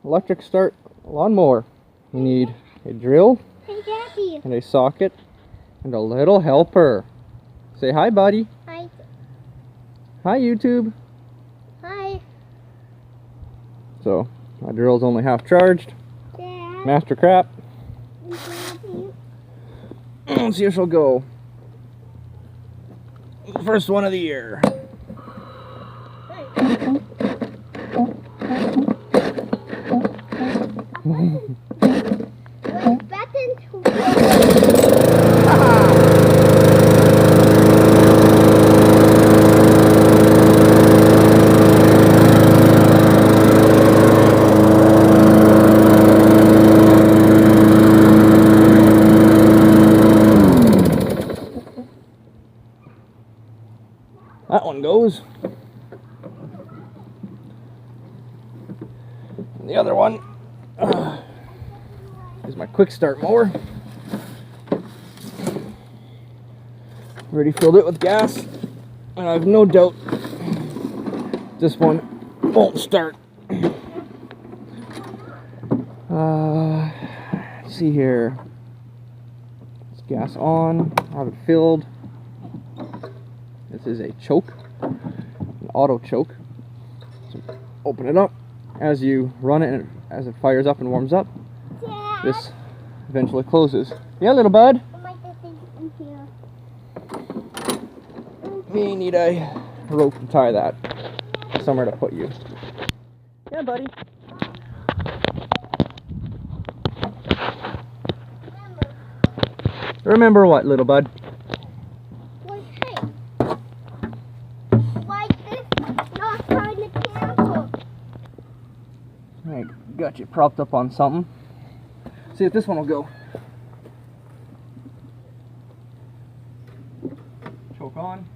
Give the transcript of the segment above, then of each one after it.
electric start lawnmower. You need a drill Hey, Daddy. and a socket and a little helper. Say hi, buddy. Hi. Hi, YouTube. Hi. So, my drill's only half charged. Dad. Master crap. Daddy. Let's see how she'll go. First one of the year. That one goes. And the other one is my quick start mower. Already filled it with gas, and I have no doubt this one won't start. Let's see here. It's gas on. I have it filled. This is a choke, an auto choke. So open it up. As you run it and as it fires up and warms up, Dad. this eventually closes. Yeah, little bud? I might just think in here. We need a rope to tie that. Somewhere to put you. Yeah, buddy. Remember what, little bud? Alright, got you propped up on something. See if this one will go. Choke on.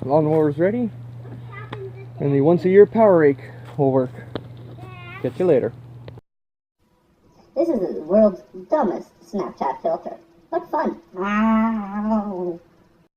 Lawnmower's ready, and the once a year power rake will work. Catch you later. This is the world's dumbest Snapchat filter. What fun.